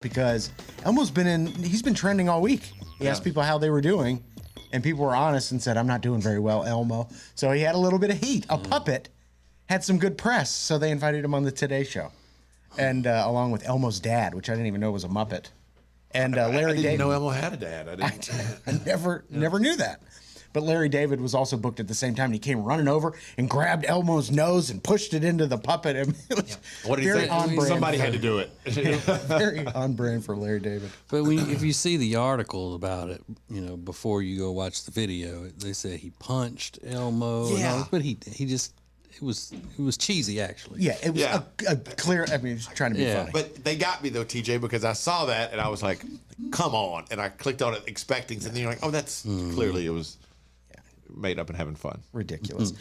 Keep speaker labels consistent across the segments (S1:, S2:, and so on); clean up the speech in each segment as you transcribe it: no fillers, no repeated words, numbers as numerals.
S1: because he's been trending all week. He asked people how they were doing, and people were honest and said, I'm not doing very well, Elmo. So he had a little bit of heat. A puppet had some good press, so they invited him on the Today Show. And along with Elmo's dad, which I didn't even know was a Muppet. And Larry David.
S2: I didn't know Elmo had a dad.
S1: I never knew that. But Larry David was also booked at the same time, and he came running over and grabbed Elmo's nose and pushed it into the puppet. And it was
S2: What did he
S1: very
S2: say?
S1: on brand.
S2: Somebody had to do it.
S1: Very on brand for Larry David.
S3: But if you see the article about it, before you go watch the video, they say he punched Elmo.
S2: Yeah.
S3: But he just it was cheesy actually.
S1: Yeah, it was a clear. I mean, he was trying to be funny.
S2: But they got me though, TJ, because I saw that and I was like, "Come on!" And I clicked on it expecting, and then you're like, "Oh, that's clearly it was made up and having fun."
S1: Ridiculous.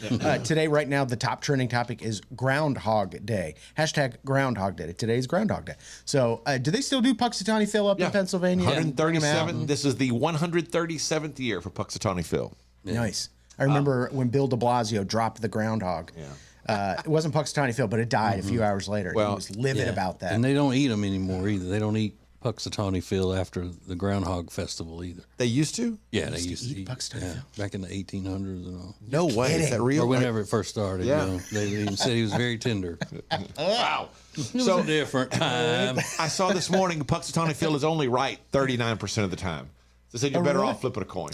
S1: Today, right now, the top trending topic is Groundhog Day. Hashtag Groundhog Day. Today's Groundhog Day. So, do they still do Puxatawny Phil up in Pennsylvania?
S2: 137. This is the 137th year for Puxatawny Phil.
S1: Yeah. Nice. I remember when Bill de Blasio dropped the groundhog. Yeah. It wasn't Puxatawny Phil, but it died a few hours later. Well, he was livid about that.
S3: And they don't eat them anymore either. They don't eat Puxatawny Phil after the Groundhog Festival either.
S2: They used to?
S3: Yeah, they used to eat
S1: Puxatawny Phil.
S3: Back in the 1800s and all.
S2: No way. Is that real?
S3: Or whenever it first started.
S2: Yeah.
S3: They even said he was very tender.
S2: Wow.
S3: It was a different time.
S2: I saw this morning Puxatawny Phil is only right 39% of the time. They said you're better off flipping a coin.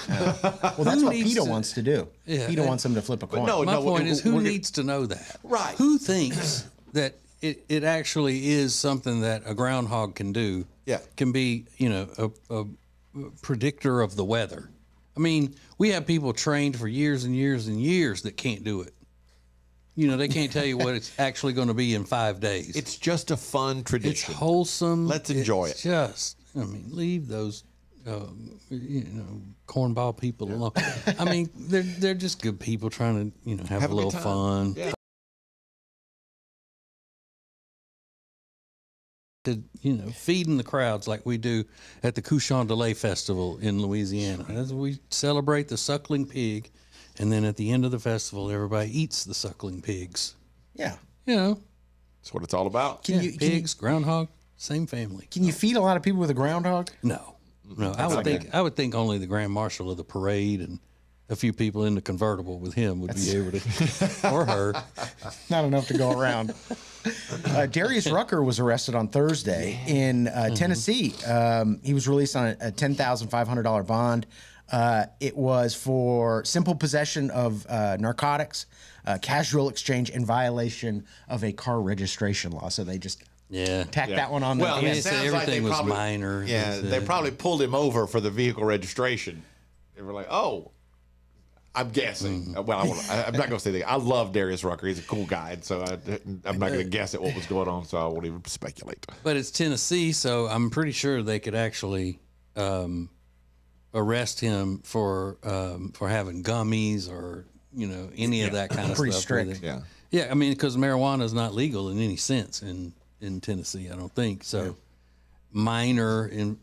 S1: Well, that's what PETA wants to do.
S3: Yeah,
S1: PETA wants them to flip a coin.
S3: My point is, who needs to know that?
S2: Right.
S3: Who thinks that it actually is something that a groundhog can do?
S2: Yeah.
S3: Can be, a predictor of the weather. I mean, we have people trained for years and years and years that can't do it. They can't tell you what it's actually going to be in 5 days.
S2: It's just a fun tradition.
S3: It's wholesome.
S2: Let's enjoy it.
S3: Leave those, cornball people alone. I mean, they're just good people trying to, have a little fun.
S2: Yeah.
S3: Feeding the crowds like we do at the Couchon de Lait Festival in Louisiana. As we celebrate the suckling pig, and then at the end of the festival, everybody eats the suckling pigs.
S1: Yeah.
S2: That's what it's all about.
S3: Pigs, groundhog, same family.
S1: Can you feed a lot of people with a groundhog?
S3: No. I would think only the Grand Marshal of the parade and a few people in the convertible with him would be able to, or her.
S1: Not enough to go around. Darius Rucker was arrested on Thursday in Tennessee. He was released on a $10,500 bond. It was for simple possession of narcotics, casual exchange, in violation of a car registration law. So they just tacked that one on.
S2: Well,
S1: the
S2: it sounds
S3: everything
S2: like
S3: was minor.
S2: Yeah, they probably pulled him over for the vehicle registration. They were like, "Oh." I'm guessing. Well, I'm not going to say that. I love Darius Rucker. He's a cool guy, and so I'm not going to guess at what was going on, so I won't even speculate.
S3: But it's Tennessee, so I'm pretty sure they could actually arrest him for having gummies or any of that kind of
S1: pretty
S3: stuff.
S1: strict.
S3: Yeah. I mean, because marijuana is not legal in any sense in Tennessee, I don't think. So minor in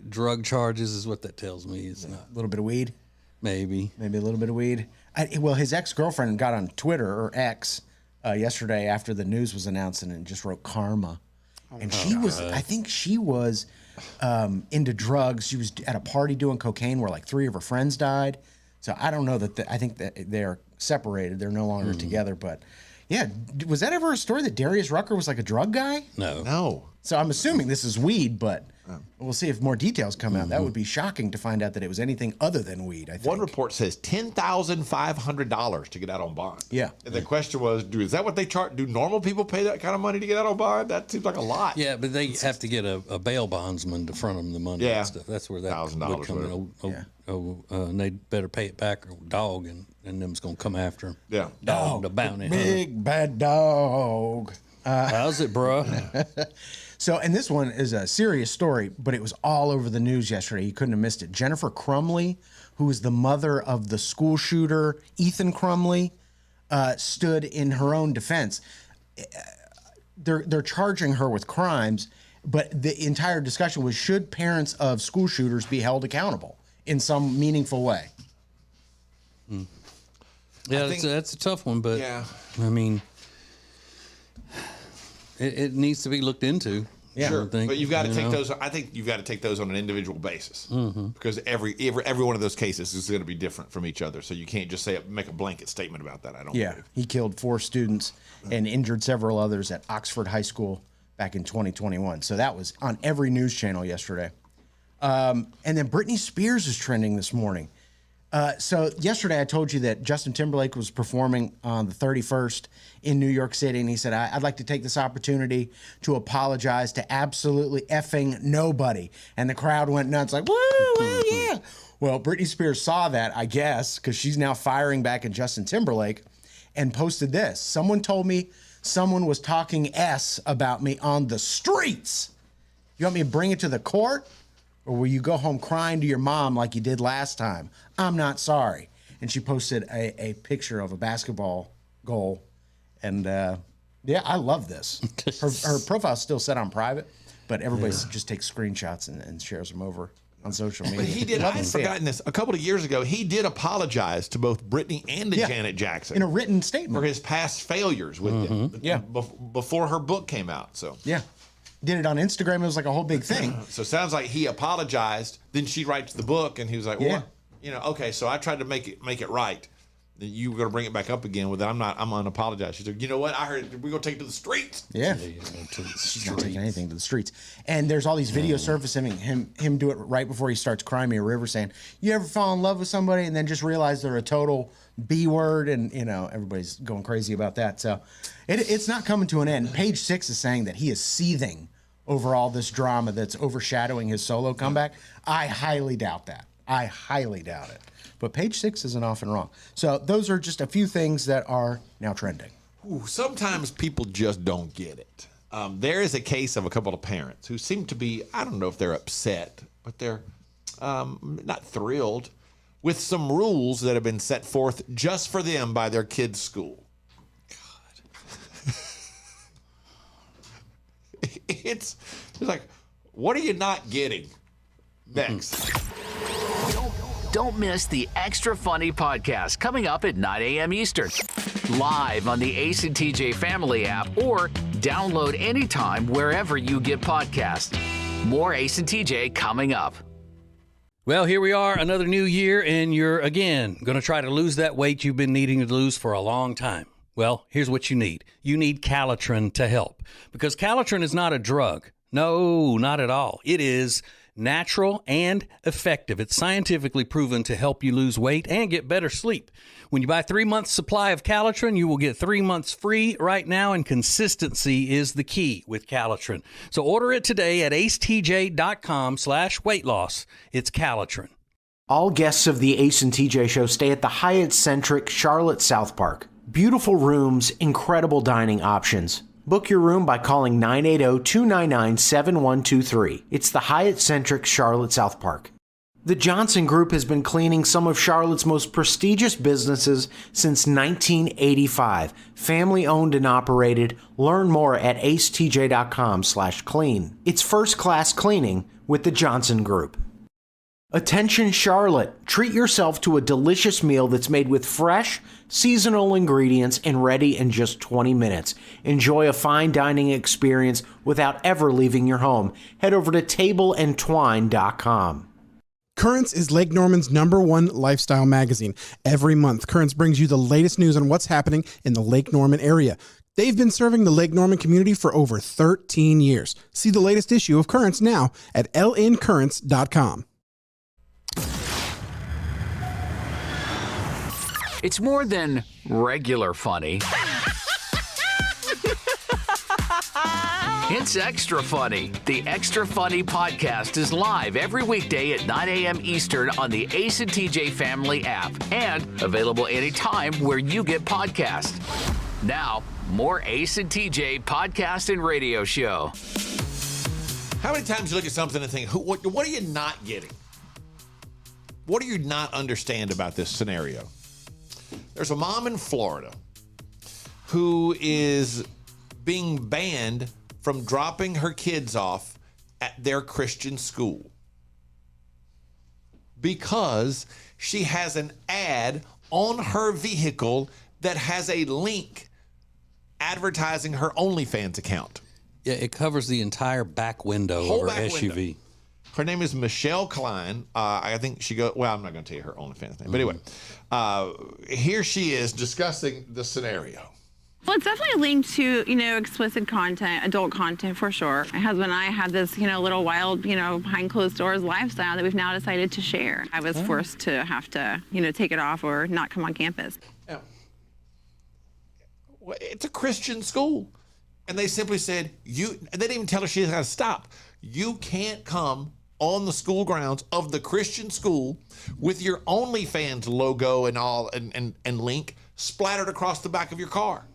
S3: drug charges is what that tells me. It's not
S1: A little bit of weed.
S3: maybe
S1: A little bit of weed. Well, his ex-girlfriend got on Twitter, or X, yesterday after the news was announced, and just wrote karma. And I think she was into drugs. She was at a party doing cocaine where like 3 of her friends died. So I don't know I think that they're separated. They're no longer together. But yeah, was that ever a story that Darius Rucker was like a drug guy?
S2: No.
S1: So I'm assuming this is weed, but we'll see if more details come out. That would be shocking to find out that it was anything other than weed, I think.
S2: One report says $10,500 to get out on bond.
S1: Yeah.
S2: And the question was, is that what they charge? Do normal people pay that kind of money to get out on bond? That seems like a lot.
S3: Yeah, but they have to get a bail bondsman to front them the money and stuff. That's where that would come in. And they better pay it back or dog, and them's going to come after him.
S2: Yeah.
S3: Dog, the bounty
S1: Big bad dog.
S3: How's it, bruh?
S1: So, and this one is a serious story, but it was all over the news yesterday. You couldn't have missed it. Jennifer Crumley, who is the mother of the school shooter, Ethan Crumley, stood in her own defense. They're charging her with crimes, but the entire discussion was, should parents of school shooters be held accountable in some meaningful way?
S3: Yeah, that's a tough one, but
S2: Yeah.
S3: I mean, it needs to be looked into.
S1: Yeah.
S2: Sure,
S3: think,
S2: but you've got to
S3: you
S2: take
S3: know.
S2: those. I think you've got to take those on an individual basis because every one of those cases is going to be different from each other. So you can't just make a blanket statement about that. I don't.
S1: Yeah,
S2: believe.
S1: he killed 4 students and injured several others at Oxford High School back in 2021. So that was on every news channel yesterday. And then Britney Spears is trending this morning. So yesterday I told you that Justin Timberlake was performing on the 31st in New York City, and he said, I'd like to take this opportunity to apologize to absolutely effing nobody. And the crowd went nuts like, woo, woo, yeah. Well, Britney Spears saw that, I guess, because she's now firing back at Justin Timberlake and posted this. Someone told me someone was talking S about me on the streets. You want me to bring it to the court? Or will you go home crying to your mom like you did last time? I'm not sorry. And she posted a picture of a basketball goal. And yeah, I love this. Her profile's still set on private, but everybody just takes screenshots and shares them over on social media.
S2: But he did. I had forgotten this. A couple of years ago, he did apologize to both Britney and to Janet Jackson
S1: in a written
S2: for
S1: statement
S2: his past failures with them.
S1: Yeah.
S2: Before her book came out. So
S1: yeah. Did it on Instagram. It was like a whole big thing.
S2: So it sounds like he apologized. Then she writes the book, and he was like, "Well, okay." So I tried to make it right. Then you were going to bring it back up again with that. I'm unapologized. She said, "You know what? I heard we're going to take it to the streets."
S1: Yeah. She's not taking anything to the streets. And there's all these videos surfacing him do it right before he starts crying me a river, saying, "You ever fall in love with somebody and then just realize they're a total B word?" And everybody's going crazy about that. So it's not coming to an end. Page 6 is saying that he is seething over all this drama that's overshadowing his solo comeback. I highly doubt that. I highly doubt it. But Page 6 isn't often wrong. So those are just a few things that are now trending.
S2: Ooh, sometimes people just don't get it. There is a case of a couple of parents who seem to be, I don't know if they're upset, but they're not thrilled with some rules that have been set forth just for them by their kids' school. It's like, what are you not getting? Next.
S4: Don't miss the Extra Funny podcast coming up at 9 a.m. Eastern. Live on the Ace and TJ Family app or download anytime wherever you get podcasts. More Ace and TJ coming up.
S3: Well, here we are, another new year, and you're, again, going to try to lose that weight you've been needing to lose for a long time. Well, here's what you need. You need Calitrin to help, because Calitrin is not a drug. No, not at all. It is natural and effective. It's scientifically proven to help you lose weight and get better sleep. When you buy 3 months supply of Calitrin, you will get 3 months free right now, and consistency is the key with Calitrin. So order it today at acetj.com/weight loss. It's Calitrin.
S5: All guests of the Ace and TJ show stay at the Hyatt-centric Charlotte South Park. Beautiful rooms, incredible dining options. Book your room by calling 980-299-7123. It's the Hyatt-centric Charlotte South Park. The Johnson Group has been cleaning some of Charlotte's most prestigious businesses since 1985. Family owned and operated. Learn more at acetj.com/clean. It's first-class cleaning with the Johnson Group. Attention Charlotte, treat yourself to a delicious meal that's made with fresh, seasonal ingredients and ready in just 20 minutes. Enjoy a fine dining experience without ever leaving your home. Head over to tableandtwine.com.
S6: Currents is Lake Norman's #1 lifestyle magazine. Every month, Currents brings you the latest news on what's happening in the Lake Norman area. They've been serving the Lake Norman community for over 13 years. See the latest issue of Currents now at lncurrents.com.
S4: It's more than regular funny. It's extra funny. The Extra Funny podcast is live every weekday at 9 a.m. Eastern on the Ace and TJ Family app and available anytime where you get podcasts. Now, more Ace and TJ podcast and radio show.
S2: How many times you look at something and think, what are you not getting? What do you not understand about this scenario? There's a mom in Florida who is being banned from dropping her kids off at their Christian school because she has an ad on her vehicle that has a link advertising her OnlyFans account.
S3: Yeah, it covers the entire back window
S2: Whole
S3: of her
S2: back
S3: SUV.
S2: window. Her name is Michelle Klein. I think she goes. Well, I'm not going to tell you her OnlyFans name, but anyway, here she is discussing the scenario.
S7: Well, it's definitely linked to, explicit content, adult content for sure. My husband and I had this, little wild, behind closed doors lifestyle that we've now decided to share. I was forced to have to, take it off or not come on campus.
S2: Now, it's a Christian school. And they simply said, they didn't even tell her she has got to stop. You can't come on the school grounds of the Christian school with your OnlyFans logo and all and link splattered across the back of your car.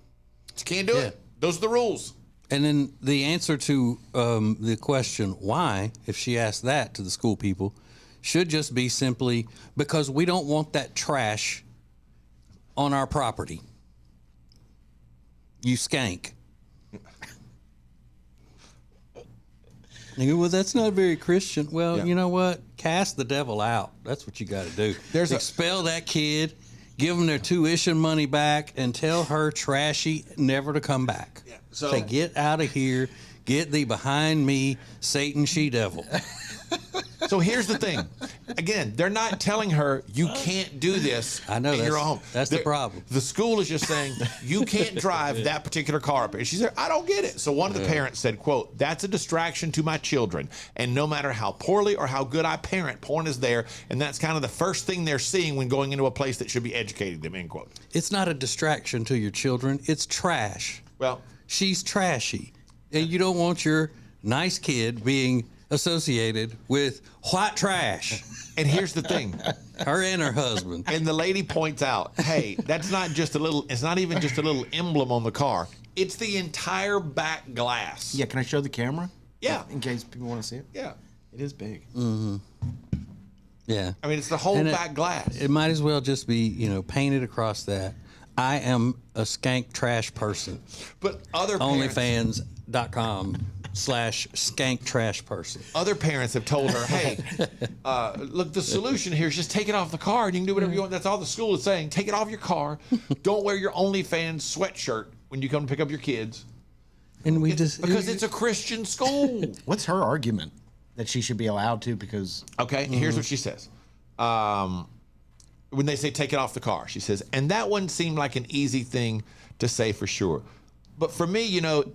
S2: You can't do it. Those are the rules.
S3: And then the answer to the question why, if she asked that to the school people, should just be simply because we don't want that trash on our property. You skank. You go, well, that's not very Christian. Well, you know what? Cast the devil out. That's what you got to do. Expel that kid, give them their tuition money back, and tell her trashy never to come back. Yeah. So say, get out of here. Get thee behind me, Satan she-devil.
S2: So here's the thing. Again, they're not telling her you can't do this in your home.
S3: That's the problem.
S2: The school is just saying you can't drive that particular car up. And she said, I don't get it. So one of the parents said, quote, that's a distraction to my children. And no matter how poorly or how good I parent, porn is there. And that's kind of the first thing they're seeing when going into a place that should be educating them, end quote.
S3: It's not a distraction to your children. It's trash.
S2: Well,
S3: she's trashy. And you don't want your nice kid being associated with white trash.
S2: And here's the thing.
S3: Her and her husband.
S2: And the lady points out, hey, that's not just it's not even just a little emblem on the car. It's the entire back glass.
S1: Yeah, can I show the camera?
S2: Yeah.
S1: In case people want to see it?
S2: Yeah.
S1: It is big.
S3: Mm-hmm. Yeah.
S2: I mean, it's the whole back glass.
S3: It might as well just be, painted across that. I am a skank trash person.
S2: But other parents...
S3: OnlyFans.com/skank trash person.
S2: Other parents have told her, hey, look, the solution here is just take it off the car and you can do whatever you want. That's all the school is saying. Take it off your car. Don't wear your OnlyFans sweatshirt when you come to pick up your kids.
S3: And
S2: because it's a Christian school.
S1: What's her argument that she should be allowed to? Because
S2: here's what she says. When they say take it off the car, she says, and that one seemed like an easy thing to say for sure. But for me,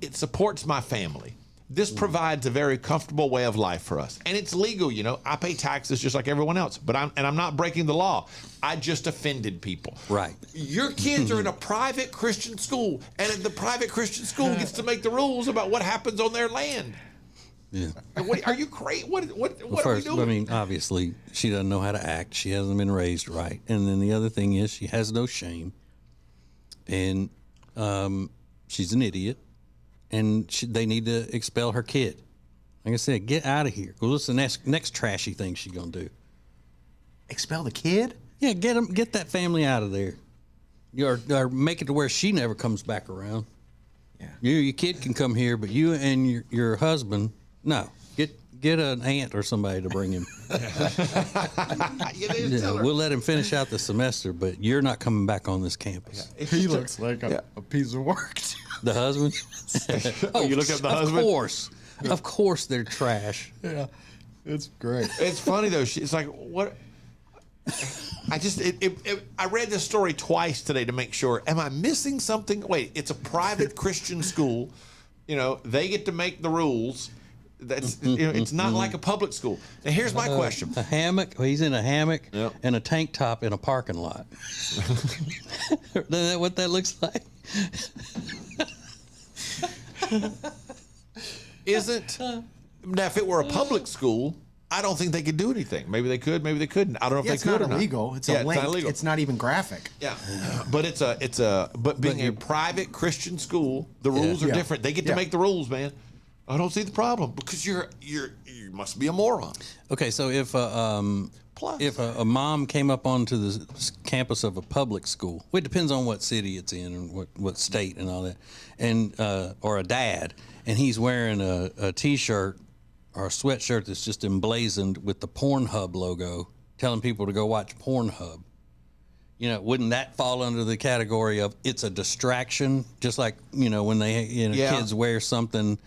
S2: it supports my family. This provides a very comfortable way of life for us. And it's legal, I pay taxes just like everyone else, but I'm not breaking the law. I just offended people.
S3: Right.
S2: Your kids are in a private Christian school, and the private Christian school gets to make the rules about what happens on their land.
S3: Yeah.
S2: Are you crazy? What are we doing?
S3: I mean, obviously, she doesn't know how to act. She hasn't been raised right. And then the other thing is she has no shame. And she's an idiot. And they need to expel her kid. Like I said, get out of here. Well, what's the next trashy thing she's going to do?
S1: Expel the kid?
S3: Yeah, get that family out of there. Or make it to where she never comes back around. Yeah. Your kid can come here, but you and your husband, no. Get an aunt or somebody to bring him. We'll let him finish out the semester, but you're not coming back on this campus.
S1: Yeah. He looks like a piece of work.
S3: The husband?
S2: You look at the husband?
S3: Of course they're trash.
S1: Yeah, it's great.
S2: It's funny though. It's like, what? I read this story twice today to make sure. Am I missing something? Wait, it's a private Christian school. They get to make the rules. That's it's not like a public school. Now here's my question:
S3: a hammock. He's in a hammock and a tank top in a parking lot. Is that what that looks like?
S2: Isn't now if it were a public school, I don't think they could do anything. Maybe they could, maybe they couldn't. I don't know if they could or not.
S1: It's illegal. It's a link. It's not illegal. It's not even graphic.
S2: Yeah, but being a private Christian school, the rules are different. They get to make the rules, man. I don't see the problem because you must be a moron.
S3: Okay, so if a mom came up onto the campus of a public school, well, it depends on what city it's in and what state and all that, and or a dad, and he's wearing a T-shirt or a sweatshirt that's just emblazoned with the Pornhub logo, telling people to go watch Pornhub. Wouldn't that fall under the category of it's a distraction? Just like when they kids wear something.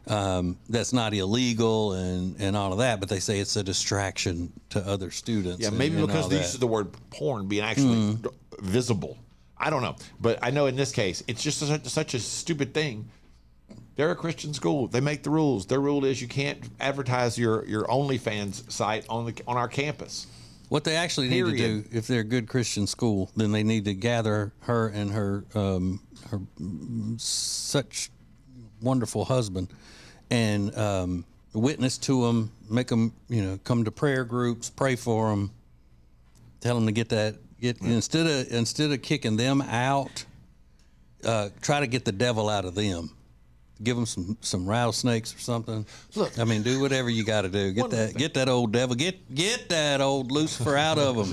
S3: that's not illegal and all of that, but they say it's a distraction to other students.
S2: Yeah, maybe because they use the word porn being actually visible. I don't know. But I know in this case, it's just such a stupid thing. They're a Christian school. They make the rules. Their rule is you can't advertise your OnlyFans site on our campus.
S3: What they actually need to do, if they're a good Christian school, then they need to gather her and her such wonderful husband and witness to them, make them, come to prayer groups, pray for them, tell them to get instead of kicking them out, try to get the devil out of them. Give them some rattlesnakes or something.
S2: Look,
S3: I mean, do whatever you got to do. Get that old devil. Get that old Lucifer out of them.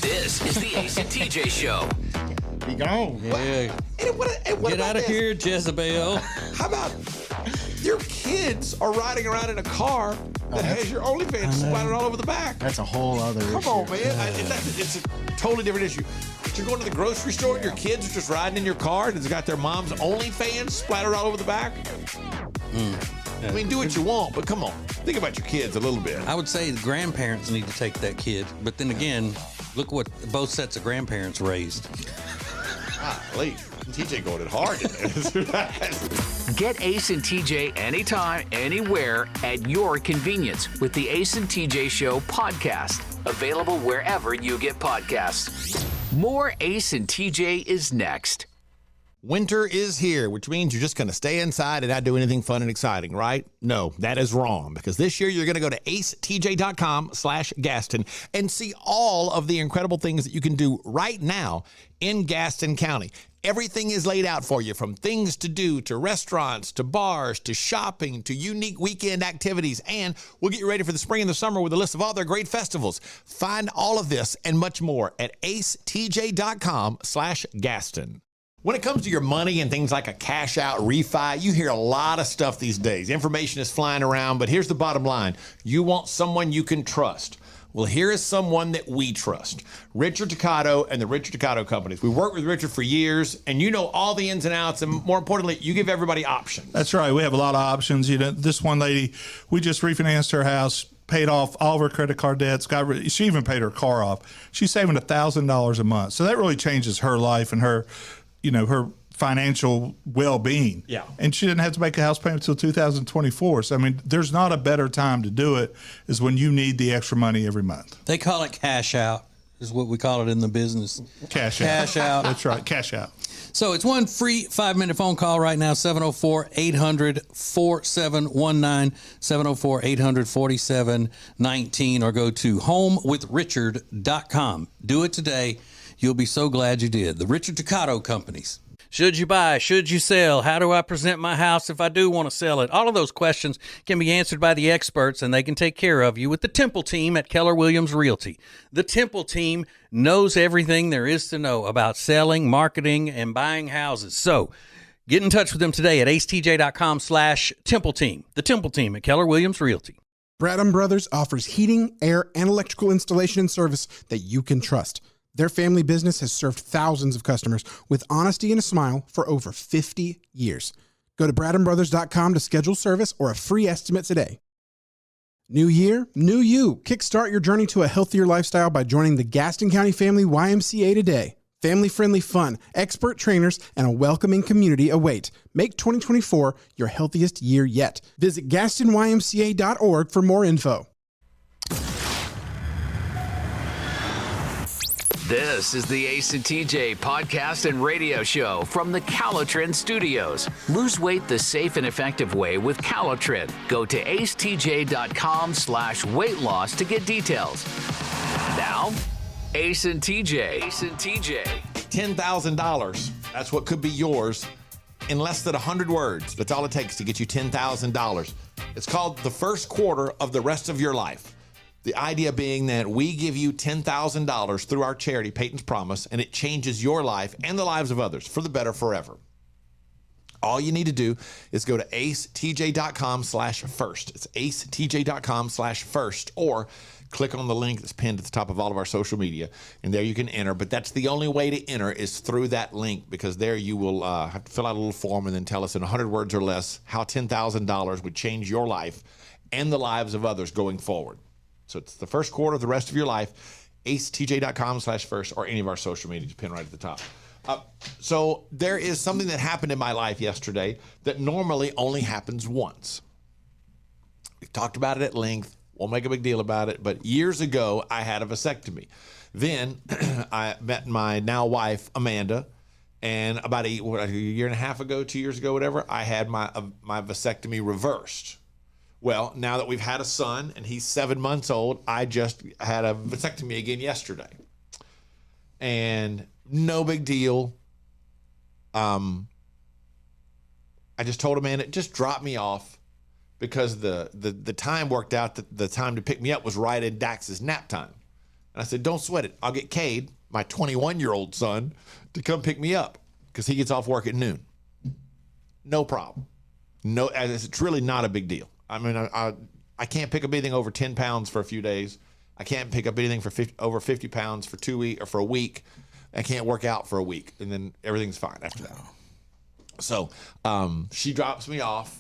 S4: This is the Ace and TJ Show.
S1: Be gone.
S3: Yeah.
S2: What
S3: Get out of here, Jezebel.
S2: How about your kids are riding around in a car that has your OnlyFans splattered all over the back?
S1: That's a whole other issue.
S2: Come on, man. It's a totally different issue. But you're going to the grocery store and your kids are just riding in your car and it's got their mom's OnlyFans splattered all over the back? I mean, do what you want, but come on. Think about your kids a little bit.
S3: I would say the grandparents need to take that kid. But then again, look what both sets of grandparents raised.
S2: Golly, TJ going it hard.
S4: Get Ace and TJ anytime, anywhere, at your convenience with the Ace and TJ Show podcast. Available wherever you get podcasts. More Ace and TJ is next.
S2: Winter is here, which means you're just going to stay inside and not do anything fun and exciting, right? No, that is wrong, because this year you're going to go to acetj.com/Gaston and see all of the incredible things that you can do right now in Gaston County. Everything is laid out for you, from things to do, to restaurants, to bars, to shopping, to unique weekend activities, and we'll get you ready for the spring and the summer with a list of all their great festivals. Find all of this and much more at acetj.com/Gaston. When it comes to your money and things like a cash out refi, you hear a lot of stuff these days. Information is flying around, but here's the bottom line. You want someone you can trust. Well, here is someone that we trust. Richard Toccato and the Richard Toccato Companies. We worked with Richard for years, and you know all the ins and outs, and more importantly, you give everybody options.
S8: That's right. We have a lot of options. This one lady, we just refinanced her house, paid off all of her credit card debts. She even paid her car off. She's saving $1,000 a month. So that really changes her life and her financial well-being.
S2: Yeah.
S8: And she didn't have to make a house payment until 2024. So, I mean, there's not a better time to do it is when you need the extra money every month.
S3: They call it cash out, is what we call it in the business.
S8: Cash out.
S3: Cash out.
S8: That's right. Cash out.
S3: So it's one free 5-minute phone call right now, 704-800-4719, 704-800-4719, or go to homewithrichard.com. Do it today. You'll be so glad you did. The Richard Toccato Companies. Should you buy? Should you sell? How do I present my house if I do want to sell it? All of those questions can be answered by the experts, and they can take care of you with the Temple team at Keller Williams Realty. The Temple team knows everything there is to know about selling, marketing, and buying houses. So get in touch with them today at acetj.com/Temple team. The Temple team at Keller Williams Realty.
S6: Bradham Brothers offers heating, air, and electrical installation and service that you can trust. Their family business has served thousands of customers with honesty and a smile for over 50 years. Go to bradhambrothers.com to schedule service or a free estimate today. New year, new you. Kickstart your journey to a healthier lifestyle by joining the Gaston County Family YMCA today. Family-friendly fun, expert trainers, and a welcoming community await. Make 2024 your healthiest year yet. Visit GastonYMCA.org for more info.
S4: This is the Ace and TJ podcast and radio show from the Calotren Studios. Lose weight the safe and effective way with Calotren. Go to acetj.com/weight loss to get details. Now, Ace and TJ. Ace and TJ.
S2: $10,000. That's what could be yours in less than 100 words. That's all it takes to get you $10,000. It's called the first quarter of the rest of your life. The idea being that we give you $10,000 through our charity, Peyton's Promise, and it changes your life and the lives of others for the better forever. All you need to do is go to acetj.com/first. It's acetj.com/first, or click on the link that's pinned at the top of all of our social media, and there you can enter. But that's the only way to enter is through that link, because there you will have to fill out a little form and then tell us in 100 words or less how $10,000 would change your life and the lives of others going forward. So it's the first quarter of the rest of your life. acetj.com/first, or any of our social media, pinned right at the top. So there is something that happened in my life yesterday that normally only happens once. We've talked about it at length. Won't make a big deal about it. But years ago, I had a vasectomy. Then I met my now wife, Amanda. And about a year and a half ago, 2 years ago, whatever, I had my vasectomy reversed. Well, now that we've had a son and he's 7 months old, I just had a vasectomy again yesterday. And no big deal. I just told Amanda, just drop me off, because the time worked out that the time to pick me up was right in Dax's nap time. And I said, don't sweat it. I'll get Cade, my 21-year-old son, to come pick me up, because he gets off work at noon. No problem. No, it's really not a big deal. I mean, I can't pick up anything over 10 pounds for a few days. I can't pick up anything for over 50 pounds for 2 weeks or for a week. I can't work out for a week, and then everything's fine after that. So she drops me off.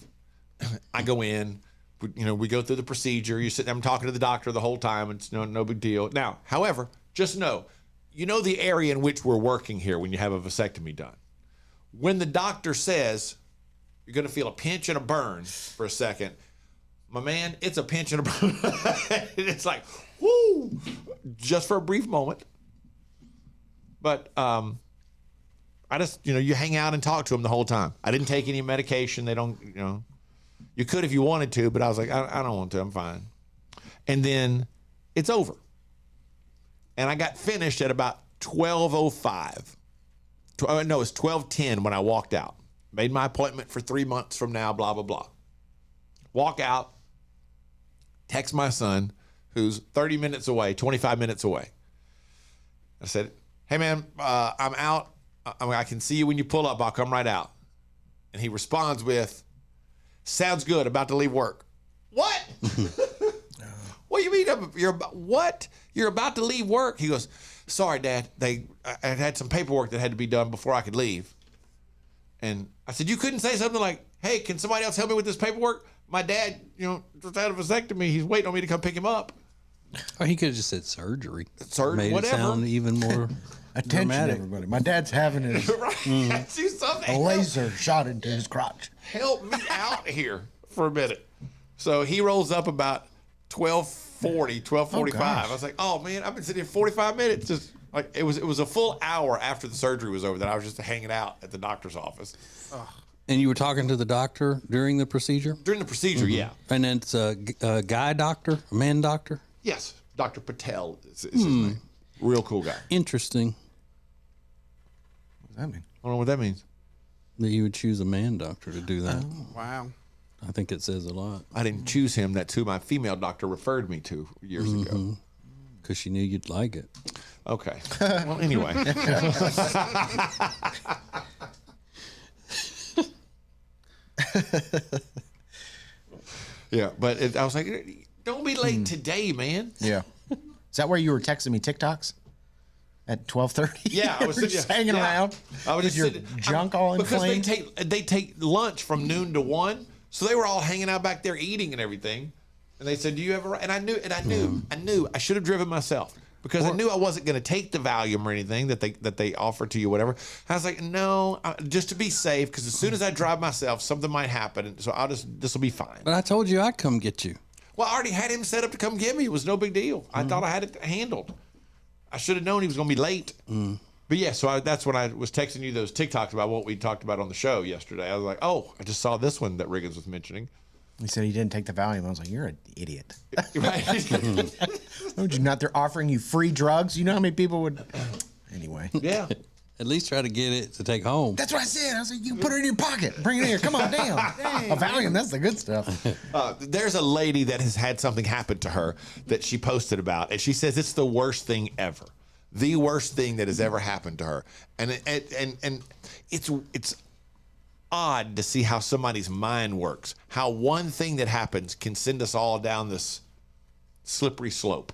S2: I go in. We go through the procedure. You sit there. I'm talking to the doctor the whole time. It's no big deal. Now, however, just know, the area in which we're working here when you have a vasectomy done. When the doctor says you're going to feel a pinch and a burn for a second, my man, it's a pinch and a burn. It's like, whoo, just for a brief moment. But I just, you hang out and talk to them the whole time. I didn't take any medication. They don't, you could if you wanted to, but I was like, I don't want to. I'm fine. And then it's over. And I got finished at about 12:05. No, it's 12:10 when I walked out. Made my appointment for 3 months from now, blah, blah, blah. Walk out, text my son, who's 30 minutes away, 25 minutes away. I said, hey, man, I'm out. I can see you when you pull up. I'll come right out. And he responds with, sounds good, about to leave work. What? What do you mean? What? You're about to leave work? He goes, sorry, Dad. I had some paperwork that had to be done before I could leave. And I said, you couldn't say something like, hey, can somebody else help me with this paperwork? My dad, just had a vasectomy. He's waiting on me to come pick him up.
S3: Or he could have just said surgery.
S2: Made
S3: whatever. It sound even more
S1: attention,
S3: dramatic.
S1: everybody. My dad's having his
S2: Right. Do something.
S1: a laser shot into his crotch.
S2: Help me out here for a minute. So he rolls up about 12:40, 12:45. I was like, oh man, I've been sitting here 45 minutes. Just like it was a full hour after the surgery was over that I was just hanging out at the doctor's office.
S3: And you were talking to the doctor during the procedure?
S2: During the procedure, yeah.
S3: And then it's a guy doctor, a man doctor?
S2: Yes, Dr. Patel is his name. Real cool guy.
S3: Interesting.
S1: What does that mean?
S2: I don't know what that means.
S3: That you would choose a man doctor to do that.
S6: Wow.
S3: I think it says a lot.
S2: I didn't choose him. That's who my female doctor referred me to years ago.
S3: Because she knew you'd like it.
S2: Okay. Well, anyway. Yeah, but I was like, don't be late today, man.
S1: Yeah. Is that where you were texting me TikToks? At 12:30?
S2: Yeah, I was
S1: just hanging around.
S2: I was
S1: with
S2: just
S1: your
S2: sitting,
S1: junk all inflamed.
S2: Because they take lunch from noon to 1, so they were all hanging out back there eating and everything. And they said, "Do you ever?" And I knew I should have driven myself because I knew I wasn't going to take the Valium or anything that they offered to you, whatever. I was like, no, just to be safe, because as soon as I drive myself, something might happen. So this will be fine.
S3: But I told you I'd come get you.
S2: Well, I already had him set up to come get me. It was no big deal. I thought I had it handled. I should have known he was going to be late. But yeah, so that's when I was texting you those TikToks about what we talked about on the show yesterday. I was like, oh, I just saw this one that Riggins was mentioning.
S1: He said he didn't take the Valium. I was like, you're an idiot.
S2: Right?
S1: Would you not? They're offering you free drugs. You know how many people would? Anyway.
S2: Yeah.
S3: At least try to get it to take home.
S1: That's what I said. I was like, you put it in your pocket. Bring it here. Come on down. A Valium, that's the good stuff.
S2: There's a lady that has had something happen to her that she posted about, and she says it's the worst thing ever. The worst thing that has ever happened to her. And it's odd to see how somebody's mind works. How one thing that happens can send us all down this slippery slope.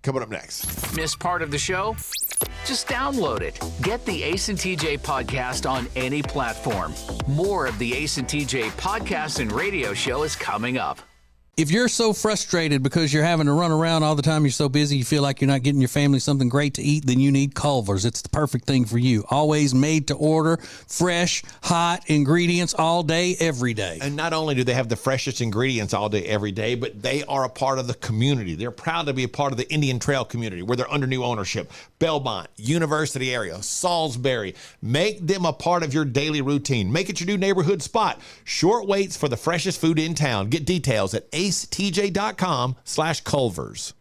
S2: Coming up next.
S4: Miss part of the show? Just download it. Get the Ace and TJ podcast on any platform. More of the Ace and TJ podcast and radio show is coming up.
S3: If you're so frustrated because you're having to run around all the time, you're so busy, you feel like you're not getting your family something great to eat, then you need Culver's. It's the perfect thing for you. Always made to order, fresh, hot ingredients all day, every day.
S2: And not only do they have the freshest ingredients all day, every day, but they are a part of the community. They're proud to be a part of the Indian Trail community where they're under new ownership. Belmont, University area, Salisbury. Make them a part of your daily routine. Make it your new neighborhood spot. Short waits for the freshest food in town. Get details at acetj.com/Culver's.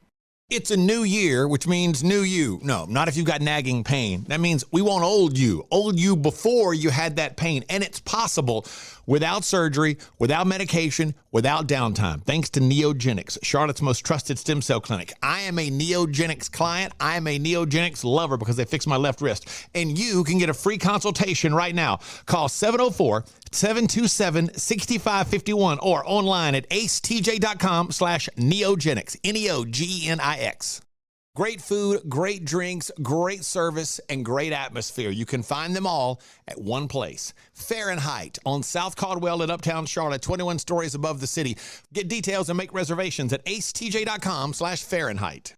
S2: It's a new year, which means new you. No, not if you've got nagging pain. That means we want old you before you had that pain. And it's possible without surgery, without medication, without downtime. Thanks to Neogenics, Charlotte's most trusted stem cell clinic. I am a Neogenics client. I am a Neogenics lover because they fixed my left wrist. And you can get a free consultation right now. Call 704-727-6551 or online at acetj.com/Neogenics, Neogenics. Great food, great drinks, great service, and great atmosphere. You can find them all at one place. Fahrenheit on South Caldwell in Uptown Charlotte, 21 stories above the city. Get details and make reservations at acetj.com/Fahrenheit.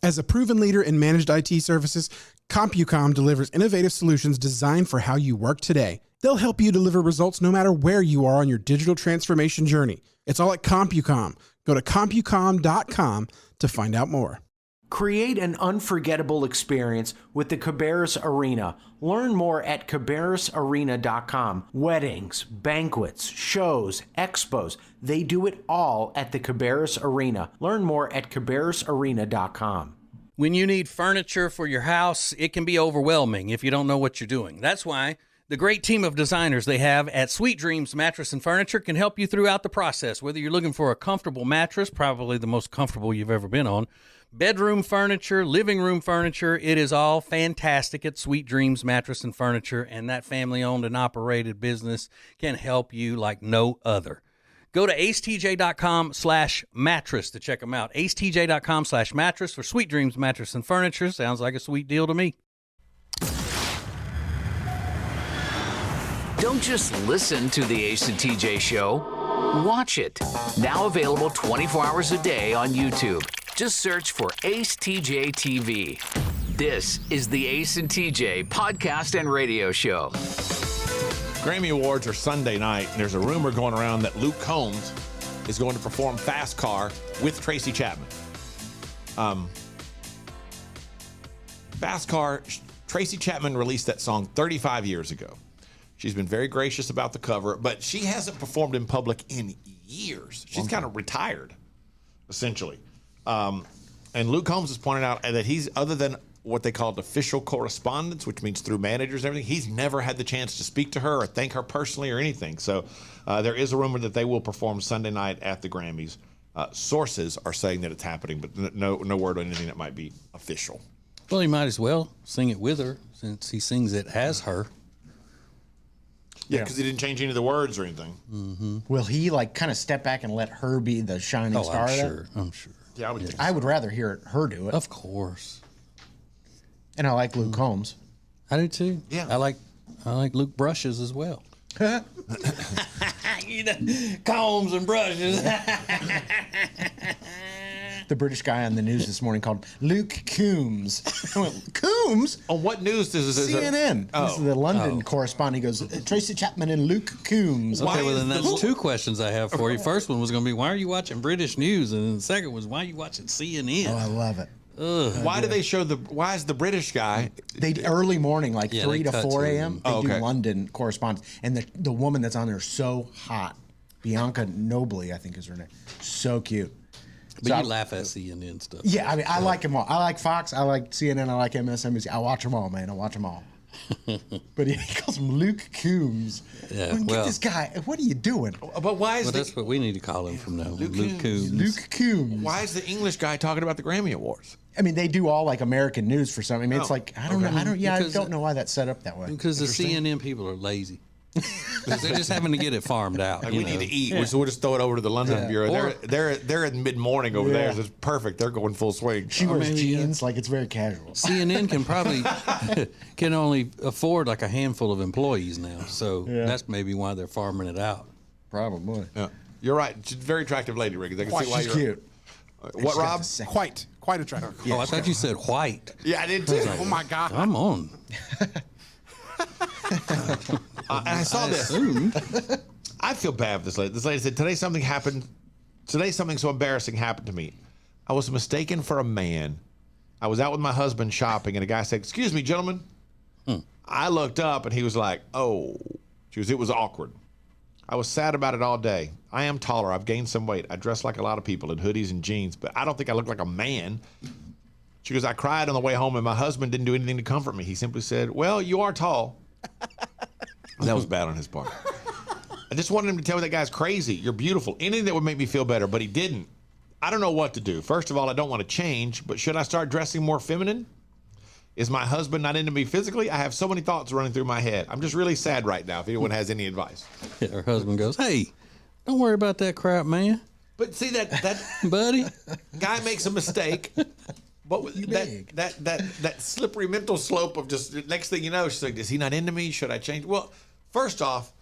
S6: As a proven leader in managed IT services, CompuCom delivers innovative solutions designed for how you work today. They'll help you deliver results no matter where you are on your digital transformation journey. It's all at CompuCom. Go to CompuCom.com to find out more.
S5: Create an unforgettable experience with the Cabarrus Arena. Learn more at cabarrusarena.com. Weddings, banquets, shows, expos, they do it all at the Cabarrus Arena. Learn more at cabarrusarena.com.
S3: When you need furniture for your house, it can be overwhelming if you don't know what you're doing. That's why the great team of designers they have at Sweet Dreams Mattress and Furniture can help you throughout the process. Whether you're looking for a comfortable mattress, probably the most comfortable you've ever been on, bedroom furniture, living room furniture, it is all fantastic at Sweet Dreams Mattress and Furniture, and that family-owned and operated business can help you like no other. Go to acetj.com/mattress to check them out. acetj.com/mattress for Sweet Dreams Mattress and Furniture. Sounds like a sweet deal to me.
S4: Don't just listen to the Ace and TJ show. Watch it. Now available 24 hours a day on YouTube. Just search for Ace TJ TV. This is the Ace and TJ podcast and radio show.
S2: Grammy Awards are Sunday night, and there's a rumor going around that Luke Combs is going to perform Fast Car with Tracy Chapman. Fast Car, Tracy Chapman released that song 35 years ago. She's been very gracious about the cover, but she hasn't performed in public in years. She's kind of retired, essentially. And Luke Combs has pointed out that he's, other than what they call official correspondence, which means through managers and everything, he's never had the chance to speak to her or thank her personally or anything. So there is a rumor that they will perform Sunday night at the Grammys. Sources are saying that it's happening, but no word on anything that might be official.
S3: Well, he might as well sing it with her since he sings it as her.
S2: Yeah, because he didn't change any of the words or anything.
S3: Mm-hmm.
S1: Will he like kind of step back and let her be the shining star?
S3: I'm sure.
S2: Yeah, I would.
S1: I would rather hear her do it.
S3: Of course.
S1: And I like Luke Combs.
S3: I do too.
S2: Yeah.
S3: I like Luke Brushes as well. You know, combs and brushes.
S1: The British guy on the news this morning called Luke Coombs. I went, Coombs?
S2: On what news does this?
S1: CNN. This is the London correspondent. He goes, Tracy Chapman and Luke Coombs.
S3: Okay, well then that's two questions I have for you. First one was going to be, why are you watching British news? And the second was, why are you watching CNN?
S1: Oh, I love it.
S2: Why do they show why is the British guy?
S1: They early morning, like 3 to 4 a.m. They do
S2: okay.
S1: London correspondence, and the woman that's on there is so hot. Bianca Nobly, I think is her name. So cute.
S3: But
S1: So
S3: you laugh at CNN stuff.
S1: Yeah, I mean, I like them all. I like Fox, I like CNN, I like MSNBC. I watch them all, man. I watch them all. But he calls him Luke Coombs.
S3: Yeah,
S1: I mean, get this guy. What are you doing?
S2: But why is
S3: that's what we need to call him from now on. Luke Coombs.
S1: Luke Coombs.
S2: Why is the English guy talking about the Grammy Awards?
S1: I mean, they do all like American news for something. I mean, it's like I don't know. I don't know why that's set up that way.
S3: Because the CNN people are lazy. They're just having to get it farmed out.
S2: Like,
S3: you
S2: we
S3: know.
S2: need to eat, so we'll just throw it over to the London Bureau.
S3: Or-
S2: They're in mid morning over there. So it's perfect. They're going full swing.
S1: She wears
S3: maybe,
S1: jeans like it's very casual.
S3: CNN can probably can only afford like a handful of employees now, so that's maybe why they're farming it out.
S1: Probably.
S2: Yeah, you're right. She's a very attractive lady, Ricky. I can see why
S1: She's
S2: you're
S1: cute.
S2: What, Rob?
S6: Quite attractive.
S3: Oh, I thought you said white.
S2: Yeah, I did too.
S6: Oh my God.
S3: I'm on.
S2: And I saw this. I feel bad for this lady. This lady said, today something so embarrassing happened to me. I was mistaken for a man. I was out with my husband shopping, and a guy said, excuse me, gentlemen. I looked up, and he was like, oh. It was awkward. I was sad about it all day. I am taller. I've gained some weight. I dress like a lot of people in hoodies and jeans, but I don't think I look like a man. She goes, I cried on the way home, and my husband didn't do anything to comfort me. He simply said, well, you are tall. That was bad on his part. I just wanted him to tell me that guy's crazy. You're beautiful. Anything that would make me feel better, but he didn't. I don't know what to do. First of all, I don't want to change, but should I start dressing more feminine? Is my husband not into me physically? I have so many thoughts running through my head. I'm just really sad right now if anyone has any advice.
S3: Her husband goes, "Hey, don't worry about that crap, man.
S2: But see that
S3: Buddy,
S2: guy makes a mistake. But that slippery mental slope of just next thing you know, she's like, is he not into me? Should I change? Well, first off,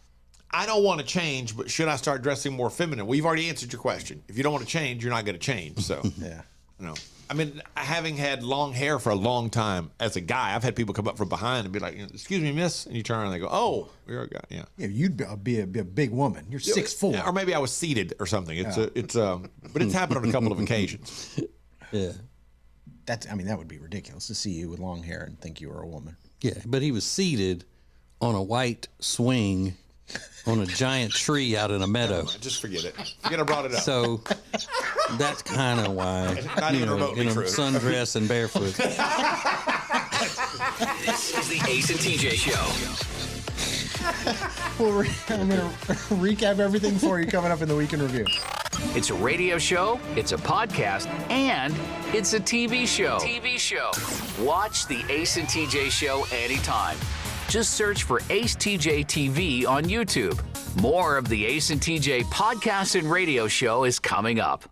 S2: I don't want to change, but should I start dressing more feminine? Well, you've already answered your question. If you don't want to change, you're not going to change. So,
S1: Yeah.
S2: you know, I mean, having had long hair for a long time as a guy, I've had people come up from behind and be like, excuse me, miss. And you turn around and they go, oh, you're a guy. Yeah.
S1: Yeah, you'd be a big woman. You're 6'4".
S2: Yeah, or maybe I was seated or something. But it's happened on a couple of occasions.
S3: yeah,
S1: that would be ridiculous to see you with long hair and think you were a woman.
S3: yeah." But he was seated on a white swing on a giant tree out in a meadow.
S2: Just forget it. Forget I brought it up.
S3: So that's kind of why,
S2: Not even remotely
S3: in a
S2: true.
S3: sundress and barefoot.
S4: This is the Ace and TJ Show.
S1: Well, I'm going to recap everything for you coming up in the Week in Review.
S4: It's a radio show, it's a podcast, and it's a TV show. Watch the Ace and TJ Show anytime. Just search for Ace TJ TV on YouTube. More of the Ace and TJ podcast and radio show is coming up.